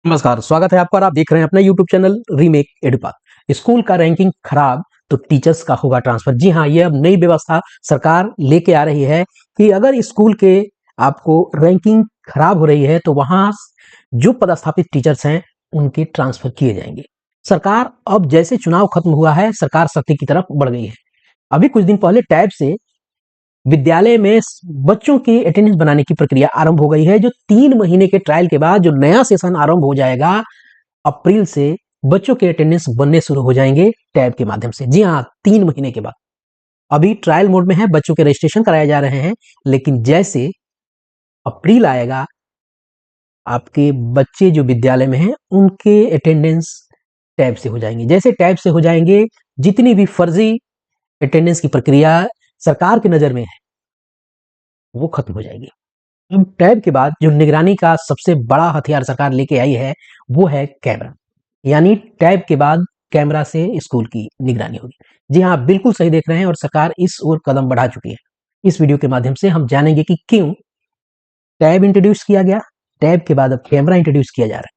नमस्कार, स्वागत है आपका और आप देख रहे हैं अपना YouTube चैनल रीमेक एडुपाक। स्कूल का रैंकिंग खराब तो टीचर्स का होगा ट्रांसफर। जी हाँ, ये अब नई व्यवस्था सरकार लेके आ रही है कि अगर स्कूल के आपको रैंकिंग खराब हो रही है तो वहां जो पदस्थापित टीचर्स हैं उनके ट्रांसफर किए जाएंगे। सरकार अब जैसे चुनाव खत्म हुआ है, सरकार सत्य की तरफ बढ़ गई है। अभी कुछ दिन पहले टैब से विद्यालय में बच्चों की अटेंडेंस बनाने की प्रक्रिया आरंभ हो गई है। जो 3 महीने के ट्रायल के बाद जो नया सेशन आरंभ हो जाएगा अप्रैल से, बच्चों के अटेंडेंस बनने शुरू हो जाएंगे टैब के माध्यम से। जी हाँ, 3 महीने के बाद। अभी ट्रायल मोड में है, बच्चों के रजिस्ट्रेशन कराए जा रहे हैं, लेकिन जैसे अप्रैल आएगा आपके बच्चे जो विद्यालय में हैं उनके अटेंडेंस टैब से हो जाएंगे। जैसे टैब से हो जाएंगे, जितनी भी फर्जी अटेंडेंस की प्रक्रिया सरकार की नजर में है वो खत्म हो जाएगी। अब टैब के बाद जो निगरानी का सबसे बड़ा हथियार सरकार लेके आई है वो है कैमरा। यानी टैब के बाद कैमरा से स्कूल की निगरानी होगी। जी हाँ, बिल्कुल सही देख रहे हैं और सरकार इस ओर कदम बढ़ा चुकी है। इस वीडियो के माध्यम से हम जानेंगे कि क्यों टैब इंट्रोड्यूस किया गया, टैब के बाद अब कैमरा इंट्रोड्यूस किया जा रहा है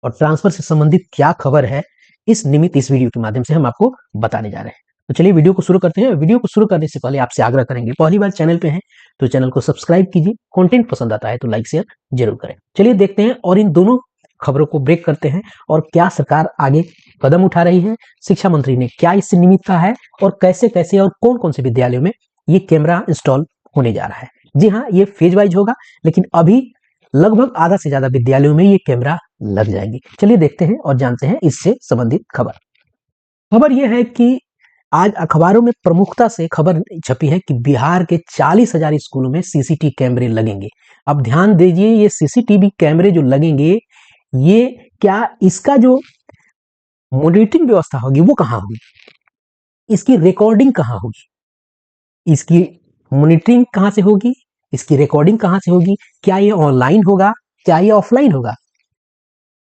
और ट्रांसफर से संबंधित क्या खबर है, इस निमित्त इस वीडियो के माध्यम से हम आपको बताने जा रहे हैं। तो चलिए वीडियो को शुरू करते हैं। वीडियो को शुरू करने से पहले आपसे आग्रह करेंगे, पहली बार चैनल पे हैं तो चैनल को सब्सक्राइब कीजिए, कंटेंट पसंद आता है तो लाइक शेयर जरूर करें। चलिए देखते हैं और इन दोनों खबरों को ब्रेक करते हैं और क्या सरकार आगे कदम उठा रही है, शिक्षा मंत्री ने क्या इससे निमित्त कहा है और कैसे कैसे और कौन कौन से विद्यालयों में ये कैमरा इंस्टॉल होने जा रहा है। जी हाँ, ये फेज वाइज होगा, लेकिन अभी लगभग आधा से ज्यादा विद्यालयों में ये कैमरा लग जाएंगे। चलिए देखते हैं और जानते हैं इससे संबंधित खबर। खबर यह है कि आज अखबारों में प्रमुखता से खबर छपी है कि बिहार के 40,000 स्कूलों में सीसीटीवी कैमरे लगेंगे। अब ध्यान दीजिए, ये सीसीटीवी कैमरे जो लगेंगे, ये क्या इसका जो मॉनिटरिंग व्यवस्था होगी वो कहाँ होगी, इसकी रिकॉर्डिंग कहाँ होगी, इसकी मॉनिटरिंग कहाँ से होगी, इसकी रिकॉर्डिंग कहाँ से होगी, क्या ये ऑनलाइन होगा, क्या ये ऑफलाइन होगा,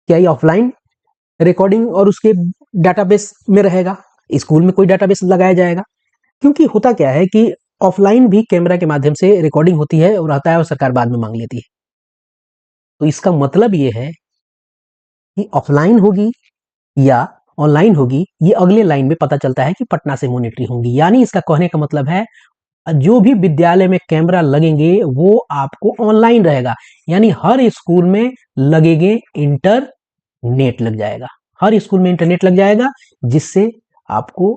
क्या ये ऑफलाइन रिकॉर्डिंग और उसके डाटाबेस में रहेगा, स्कूल में कोई डाटाबेस लगाया जाएगा। क्योंकि होता क्या है कि ऑफलाइन भी कैमरा के माध्यम से रिकॉर्डिंग होती है और आता है और सरकार बाद में मांग लेती है। तो इसका मतलब ये है कि ऑफलाइन होगी या ऑनलाइन होगी, ये अगले लाइन में पता चलता है कि पटना से मॉनिटरिंग होगी। यानी इसका कहने का मतलब है जो भी विद्यालय में कैमरा लगेंगे वो आपको ऑनलाइन रहेगा। यानी हर स्कूल में लगेंगे, इंटरनेट लग जाएगा, हर स्कूल में इंटरनेट लग जाएगा, जिससे आपको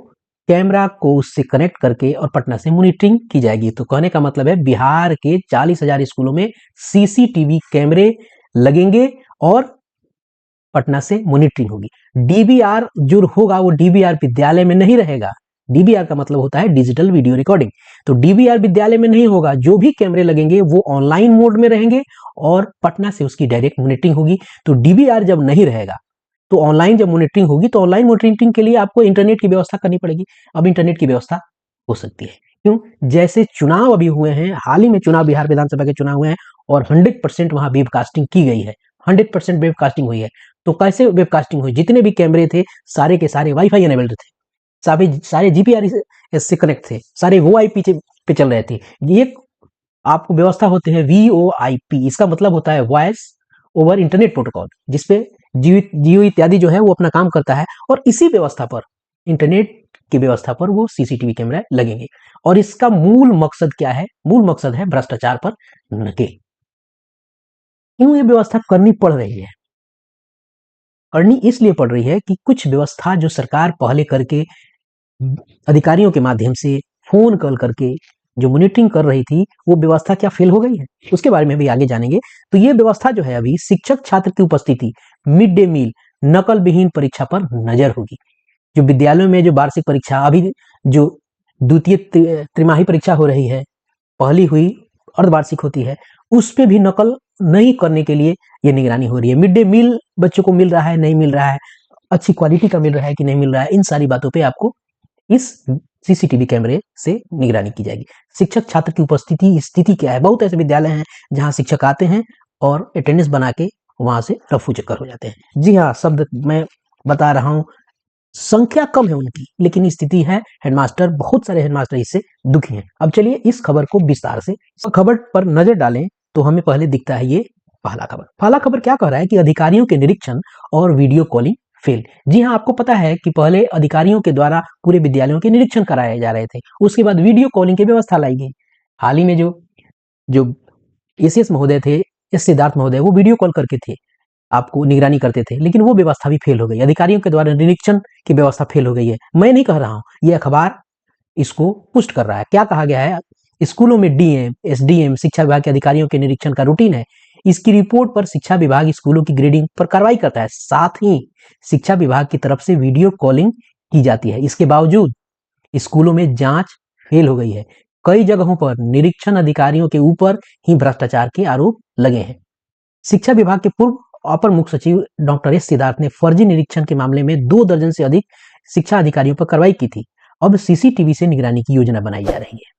कैमरा को उससे कनेक्ट करके और पटना से मॉनिटरिंग की जाएगी। तो कहने का मतलब है बिहार के 40,000 स्कूलों में सीसीटीवी कैमरे लगेंगे और पटना से मॉनिटरिंग होगी। डीबीआर जो होगा वो डीबीआर विद्यालय में नहीं रहेगा। डीबीआर का मतलब होता है डिजिटल वीडियो रिकॉर्डिंग। तो डीबीआर विद्यालय में नहीं होगा, जो भी कैमरे लगेंगे वो ऑनलाइन मोड में रहेंगे और पटना से उसकी डायरेक्ट मॉनिटरिंग होगी। तो डीबीआर जब नहीं रहेगा तो ऑनलाइन जब मॉनिटरिंग होगी तो ऑनलाइन मॉनिटरिंग के लिए आपको इंटरनेट की व्यवस्था करनी पड़ेगी। अब इंटरनेट की व्यवस्था हो सकती है, क्यों? जैसे चुनाव अभी हुए हैं, हाल ही में चुनाव, बिहार विधानसभा के चुनाव हुए हैं और 100% वहां वेबकास्टिंग की गई है, 100% वेबकास्टिंग हुई है। तो कैसे वेबकास्टिंग हुई? जितने भी कैमरे थे सारे के सारे वाईफाई एनेबल्ड थे, सारे जीपीआर से कनेक्ट थे, सारे वो आईपी पे चल रहे थे। ये आपको व्यवस्था होती है वीओआईपी, इसका मतलब होता है वॉइस ओवर इंटरनेट प्रोटोकॉल, जिसपे जियो इत्यादि जो है वो अपना काम करता है और इसी व्यवस्था पर, इंटरनेट की व्यवस्था पर वो सीसीटीवी कैमरा लगेंगे। और इसका मूल मकसद क्या है? मूल मकसद है भ्रष्टाचार पर नकेल। क्यों ये व्यवस्था करनी पड़ रही है? करनी इसलिए पड़ रही है कि कुछ व्यवस्था जो सरकार पहले करके अधिकारियों के माध्यम से फोन कॉल करके जो मॉनिटरिंग कर रही थी, वो व्यवस्था क्या फेल हो गई है, उसके बारे में भी आगे जानेंगे। तो ये व्यवस्था जो है, अभी शिक्षक छात्र की उपस्थिति, मिड डे मील, नकल विहीन परीक्षा पर नजर होगी। जो विद्यालयों में जो वार्षिक परीक्षा, अभी जो द्वितीय त्रिमाही परीक्षा हो रही है, पहली हुई अर्धवार्षिक होती है, उस पे भी नकल नहीं करने के लिए ये निगरानी हो रही है। मिड डे मील बच्चों को मिल रहा है, नहीं मिल रहा है, अच्छी क्वालिटी का मिल रहा है कि नहीं मिल रहा है, इन सारी बातों पे आपको इस सीसीटीवी कैमरे से निगरानी की जाएगी। शिक्षक छात्र की उपस्थिति स्थिति क्या है? बहुत ऐसे विद्यालय हैं जहां शिक्षक आते हैं और अटेंडेंस बना के वहां से रफू चक्कर हो जाते हैं। जी हाँ, शब्द मैं बता रहा हूं, संख्या कम है उनकी, लेकिन स्थिति है, हेडमास्टर, बहुत सारे हेडमास्टर इससे दुखी हैं। अब चलिए इस खबर को विस्तार से, खबर पर नजर डालें तो हमें पहले दिखता है ये पहला खबर क्या कह रहा है कि अधिकारियों के निरीक्षण और वीडियो कॉलिंग फेल। जी हाँ, आपको पता है कि पहले अधिकारियों के द्वारा पूरे विद्यालयों के निरीक्षण कराए जा रहे थे, उसके बाद वीडियो कॉलिंग की व्यवस्था लाई गई। हाल ही में जो जो एसीएस महोदय थे, एस सिद्धार्थ महोदय, वो वीडियो कॉल करके थे, आपको निगरानी करते थे, लेकिन वो व्यवस्था भी फेल हो गई। अधिकारियों के द्वारा निरीक्षण की व्यवस्था फेल हो गई है। मैं नहीं कह रहा हूँ, ये अखबार इसको पुष्ट कर रहा है। क्या कहा गया है? स्कूलों में डीएम, एसडीएम, शिक्षा विभाग के अधिकारियों के निरीक्षण का रूटीन है। इसकी रिपोर्ट पर शिक्षा विभाग स्कूलों की ग्रेडिंग पर कार्रवाई करता है। साथ ही शिक्षा विभाग की तरफ से वीडियो कॉलिंग की जाती है। इसके बावजूद स्कूलों में जांच फेल हो गई है। कई जगहों पर निरीक्षण अधिकारियों के ऊपर ही भ्रष्टाचार के आरोप लगे हैं। शिक्षा विभाग के पूर्व अपर मुख्य सचिव डॉक्टर एस सिद्धार्थ ने फर्जी निरीक्षण के मामले में 2 दर्जन से अधिक शिक्षा अधिकारियों पर कार्रवाई की थी। अब सीसीटीवी से निगरानी की योजना बनाई जा रही है।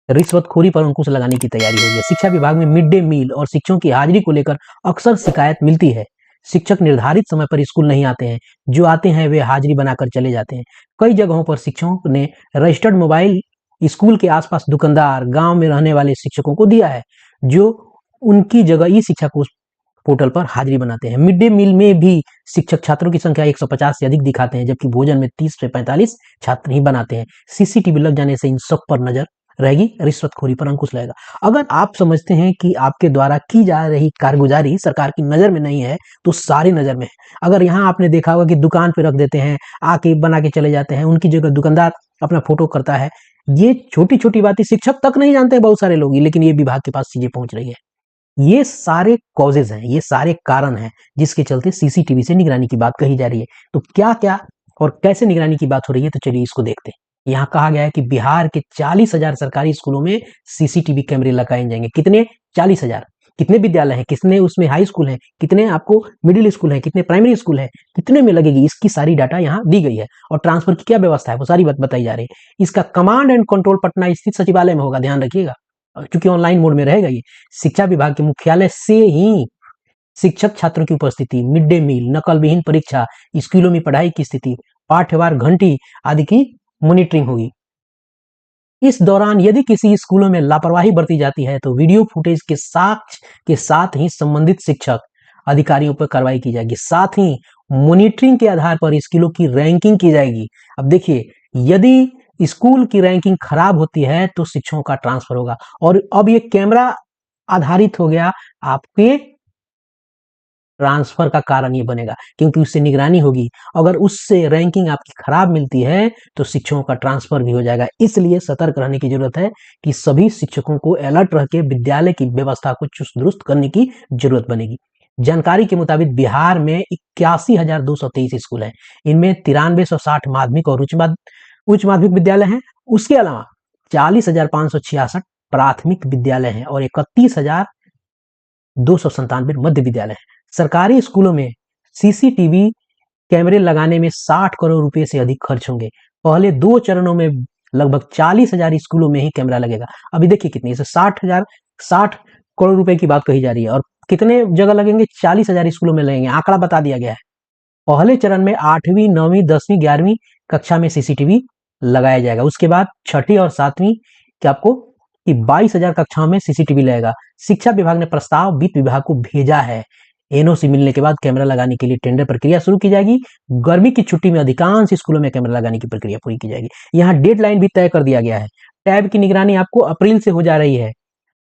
रिश्वतखोरी पर अंकुश लगाने की तैयारी हो रही है। शिक्षा विभाग में मिड डे मील और शिक्षकों की हाजिरी को लेकर अक्सर शिकायत मिलती है। शिक्षक निर्धारित समय पर स्कूल नहीं आते हैं, जो आते हैं वे हाजिरी बनाकर चले जाते हैं। कई जगहों पर शिक्षकों ने रजिस्टर्ड मोबाइल स्कूल के आसपास दुकानदार, गांव में रहने वाले शिक्षकों को दिया है, जो उनकी जगह ई शिक्षा को पोर्टल पर हाजिरी बनाते हैं। मिड डे मील में भी शिक्षक छात्रों की संख्या 150 से अधिक दिखाते हैं, जबकि भोजन में 30 से 45 छात्र ही बनाते हैं। सीसीटीवी लग जाने से इन सब पर नजर रहेगी, रिश्वतखोरी पर अंकुश लगेगा। अगर आप समझते हैं कि आपके द्वारा की जा रही कारगुजारी सरकार की नजर में नहीं है, तो सारी नजर में है। अगर यहाँ आपने देखा होगा कि दुकान पे रख देते हैं, आके बना के चले जाते हैं, उनकी जगह दुकानदार अपना फोटो करता है। ये छोटी छोटी बातें शिक्षक तक नहीं जानते बहुत सारे लोग, लेकिन ये विभाग के पास चीजें पहुंच रही है। ये सारे कॉजेज हैं, ये सारे कारण हैं जिसके चलते सीसीटीवी से निगरानी की बात कही जा रही है। तो क्या क्या और कैसे निगरानी की बात हो रही है, तो चलिए इसको देखते हैं। यहाँ कहा गया है कि बिहार के 40,000 सरकारी स्कूलों में सीसीटीवी कैमरे लगाए जाएंगे। कितने? 40,000। कितने विद्यालय हैं, कितने उसमें हाई स्कूल हैं, कितने आपको मिडिल स्कूल हैं, कितने प्राइमरी स्कूल हैं, कितने में लगेगी, इसकी सारी डाटा यहाँ दी गई है। और ट्रांसफर की क्या व्यवस्था है, वो सारी बात बताई जा रही है। इसका कमांड एंड कंट्रोल पटना स्थित सचिवालय में होगा, ध्यान रखिएगा, क्योंकि ऑनलाइन मोड में रहेगा ये। शिक्षा विभाग के मुख्यालय से ही शिक्षक छात्रों की उपस्थिति, मिड डे मील, नकल विहीन परीक्षा, स्कूलों में पढ़ाई की स्थिति, पाठ्यवार घंटी आदि की मॉनिटरिंग होगी। इस दौरान यदि किसी स्कूलों में लापरवाही बरती जाती है, तो वीडियो फुटेज के साक्ष्य के साथ ही संबंधित शिक्षक अधिकारियों पर कार्रवाई की जाएगी। साथ ही मॉनिटरिंग के आधार पर स्कूलों की रैंकिंग की जाएगी। अब देखिए, यदि स्कूल की रैंकिंग खराब होती है तो शिक्षकों का ट्रांसफर होगा। और अब ये कैमरा आधारित हो गया, आपके ट्रांसफर का कारण ये बनेगा, क्योंकि उससे निगरानी होगी। अगर उससे रैंकिंग आपकी खराब मिलती है तो शिक्षकों का ट्रांसफर भी हो जाएगा। इसलिए सतर्क रहने की जरूरत है कि सभी शिक्षकों को अलर्ट रह के विद्यालय की व्यवस्था को चुस्त दुरुस्त करने की जरूरत बनेगी। जानकारी के मुताबिक बिहार में 81,223 स्कूल हैं। इनमें 9360 माध्यमिक और उच्च माध्यमिक विद्यालय हैं। उसके अलावा 40,566 प्राथमिक विद्यालय हैं और 31,297 मध्य विद्यालय हैं। सरकारी स्कूलों में सीसीटीवी कैमरे लगाने में 60 करोड़ रुपए से अधिक खर्च होंगे। पहले 2 चरणों में लगभग 40,000 स्कूलों में ही कैमरा लगेगा। अभी देखिए कितनी, 60 करोड़ रुपए की बात कही जा रही है, और कितने जगह लगेंगे? 40,000 स्कूलों में लगेंगे। आंकड़ा बता दिया गया है। पहले चरण में 8वीं, 9वीं, 10वीं, 11वीं कक्षा में सीसीटीवी लगाया जाएगा। उसके बाद 6ठी और 7वीं की आपको 22,000 कक्षाओं में सीसीटीवी लगेगा। शिक्षा विभाग ने प्रस्ताव वित्त विभाग को भेजा है। एनओसी मिलने के बाद कैमरा लगाने के लिए टेंडर प्रक्रिया शुरू की जाएगी। गर्मी की छुट्टी में अधिकांश स्कूलों में कैमरा लगाने की प्रक्रिया पूरी की जाएगी। यहाँ डेडलाइन भी तय कर दिया गया है। टैब की निगरानी आपको अप्रैल से हो जा रही है,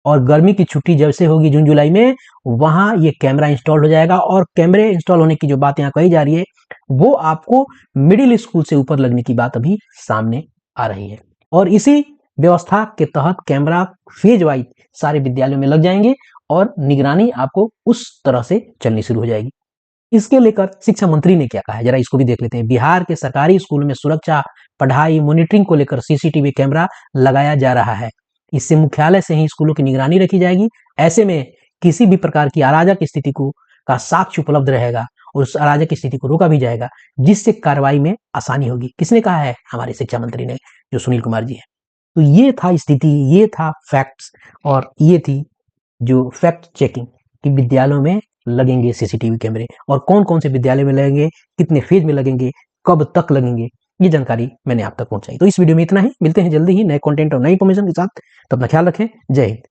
और गर्मी की छुट्टी जब से होगी जून जुलाई में, वहां ये कैमरा इंस्टॉल हो जाएगा। और कैमरे इंस्टॉल होने की जो बात यहाँ कही जा रही है, वो आपको मिडिल स्कूल से ऊपर लगने की बात अभी सामने आ रही है। और इसी व्यवस्था के तहत कैमरा फेज वाइज सारे विद्यालयों में लग जाएंगे और निगरानी आपको उस तरह से चलनी शुरू हो जाएगी। इसके लेकर शिक्षा मंत्री ने क्या कहा है, जरा इसको भी देख लेते हैं। बिहार के सरकारी स्कूलों में सुरक्षा, पढ़ाई, मॉनिटरिंग को लेकर सीसीटीवी कैमरा लगाया जा रहा है। इससे मुख्यालय से ही स्कूलों की निगरानी रखी जाएगी। ऐसे में किसी भी प्रकार की अराजक स्थिति का साक्ष्य उपलब्ध रहेगा और उस अराजक स्थिति को रोका भी जाएगा, जिससे कार्रवाई में आसानी होगी। किसने कहा है? हमारे शिक्षा मंत्री ने, जो सुनील कुमार जी है। तो ये था स्थिति, ये था फैक्ट्स, और ये थी जो फैक्ट चेकिंग कि विद्यालयों में लगेंगे सीसीटीवी कैमरे, और कौन कौन से विद्यालय में लगेंगे, कितने फेज में लगेंगे, कब तक लगेंगे, ये जानकारी मैंने आप तक पहुंचाई। तो इस वीडियो में इतना ही। मिलते हैं जल्दी ही नए कंटेंट और नई इन्फॉर्मेशन के साथ। तो अपना ख्याल रखें। जय हिंद।